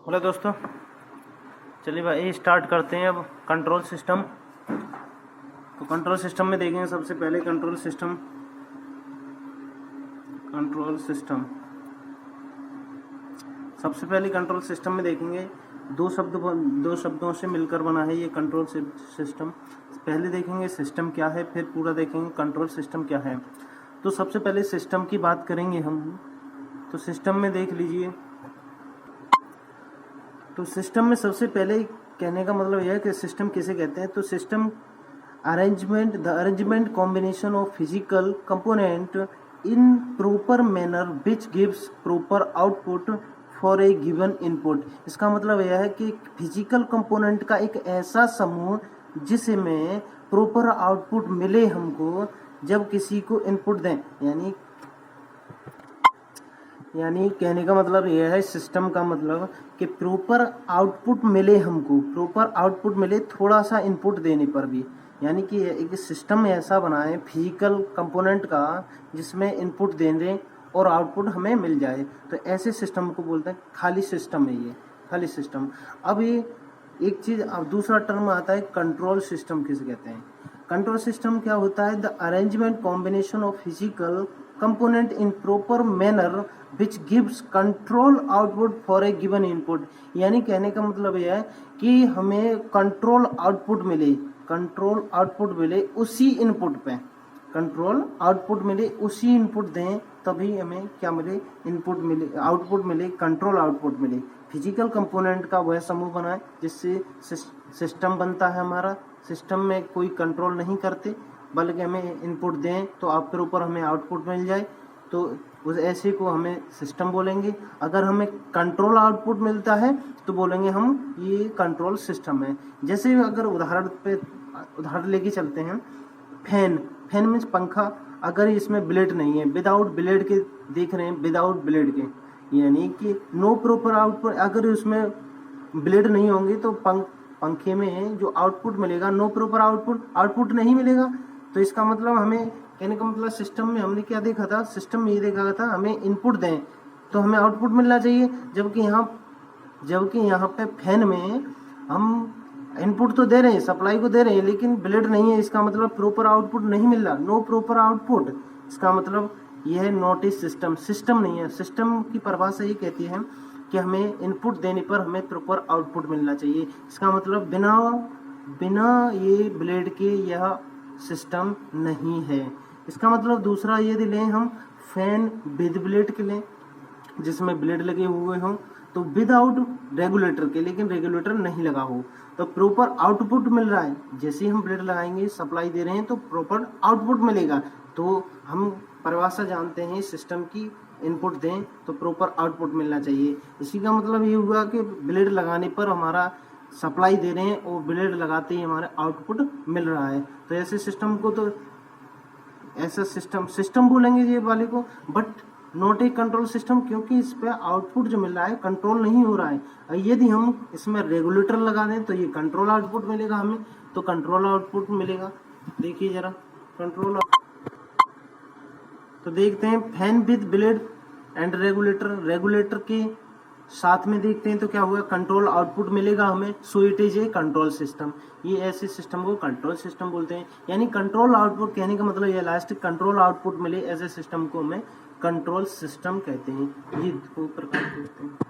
Hello दोस्तों, चलिए भाई स्टार्ट करते हैं अब कंट्रोल सिस्टम। तो कंट्रोल सिस्टम में देखेंगे सबसे पहले कंट्रोल सिस्टम सबसे पहले कंट्रोल सिस्टम में देखेंगे दो शब्दों से मिलकर बना है ये कंट्रोल सिस्टम। पहले देखेंगे सिस्टम क्या है, फिर पूरा देखेंगे कंट्रोल सिस्टम क्या है। तो सबसे पहले सिस्टम की बात करेंगे हम। तो सिस्टम में देख लीजिए, तो सिस्टम में सबसे पहले कहने का मतलब यह है कि सिस्टम किसे कहते हैं। तो system the arrangement combination of physical component in proper manner which gives proper output for a given input. इसका मतलब यह है कि फिजिकल कंपोनेंट का एक ऐसा समूह जिसमें प्रॉपर आउटपुट मिले हमको जब किसी को इनपुट दें। यानी कहने का मतलब यह है सिस्टम का मतलब कि प्रॉपर आउटपुट मिले हमको, प्रॉपर आउटपुट मिले थोड़ा सा इनपुट देने पर भी। यानी कि एक सिस्टम ऐसा बनाए फिजिकल कंपोनेंट का जिसमें इनपुट दें और आउटपुट हमें मिल जाए, तो ऐसे सिस्टम को बोलते हैं खाली सिस्टम है ये, खाली सिस्टम। अब ये एक चीज़, अब दूसरा टर्म आता है कंट्रोल सिस्टम किसे कहते हैं। कंट्रोल सिस्टम क्या होता है? The arrangement combination of physical component in proper manner which gives control output for a given input. यानी कहने का मतलब यह है कि हमें कंट्रोल आउटपुट मिले उसी इनपुट पे, कंट्रोल आउटपुट मिले उसी इनपुट दें तभी हमें क्या मिले, इनपुट मिले, आउटपुट मिले, कंट्रोल आउटपुट मिले। फिजिकल कंपोनेंट का वह समूह बनाए जिससे सिस्टम बनता है हमारा। सिस्टम में कोई कंट्रोल नहीं करते बल्कि हमें इनपुट दें तो आपके ऊपर हमें आउटपुट मिल जाए, तो उस ऐसे को हमें सिस्टम बोलेंगे। अगर हमें कंट्रोल आउटपुट मिलता है तो बोलेंगे हम ये कंट्रोल सिस्टम है। जैसे अगर उदाहरण लेके चलते हैं, फैन मीन्स पंखा। अगर इसमें ब्लेड नहीं है, विदाउट ब्लेड के देख रहे हैं, विदाउट ब्लेड के यानी कि नो प्रॉपर आउटपुट। अगर उसमें ब्लेड नहीं होंगे तो पंखे में जो आउटपुट मिलेगा नो प्रॉपर आउटपुट नहीं मिलेगा। तो इसका मतलब हमें कहने का मतलब सिस्टम में हमने क्या देखा था, सिस्टम में ये देखा था हमें इनपुट दें तो हमें आउटपुट मिलना चाहिए। जबकि यहाँ पे फैन में हम इनपुट तो दे रहे हैं, सप्लाई को दे रहे हैं, लेकिन ब्लेड नहीं है। इसका मतलब प्रॉपर आउटपुट नहीं मिल रहा, नो प्रॉपर आउटपुट। इसका मतलब यह है नॉट ए सिस्टम, सिस्टम नहीं है। सिस्टम की परिभाषा ये कहती है कि हमें इनपुट देने पर हमें प्रॉपर आउटपुट मिलना चाहिए। इसका मतलब बिना ये ब्लेड के यह सिस्टम नहीं है। इसका मतलब दूसरा यदि लें हम फैन विद ब्लेड के लें जिसमें ब्लेड लगे हुए हों, तो विदाउट रेगुलेटर के, लेकिन रेगुलेटर नहीं लगा हो, तो प्रॉपर आउटपुट मिल रहा है। जैसे ही हम ब्लेड लगाएंगे, सप्लाई दे रहे हैं, तो प्रॉपर आउटपुट मिलेगा। तो हम परिभाषा जानते हैं सिस्टम की, इनपुट दें तो प्रॉपर आउटपुट मिलना चाहिए। इसी का मतलब ये हुआ कि ब्लेड लगाने पर हमारा सप्लाई दे रहे हैं और ब्लेड लगाते ही हमारा आउटपुट मिल रहा है। तो ऐसे सिस्टम को तो ऐसा सिस्टम बोलेंगे ये वाले को, but not a control system, क्योंकि इस पे आउटपुट जो मिल रहा है कंट्रोल नहीं हो रहा है। यदि हम इसमें रेगुलेटर लगा दें तो ये कंट्रोल आउटपुट मिलेगा हमें, तो कंट्रोल आउटपुट मिलेगा। देखिए जरा कंट्रोल, तो देखते हैं fan with blade and regulator के साथ में देखते हैं तो क्या हुआ, कंट्रोल आउटपुट मिलेगा हमें। So it is a control system. ये ऐसे सिस्टम को कंट्रोल सिस्टम बोलते हैं। यानी कंट्रोल आउटपुट कहने का मतलब ये लास्ट कंट्रोल आउटपुट मिले ऐसे सिस्टम को हमें कंट्रोल सिस्टम कहते हैं। ये दो प्रकार के होते हैं।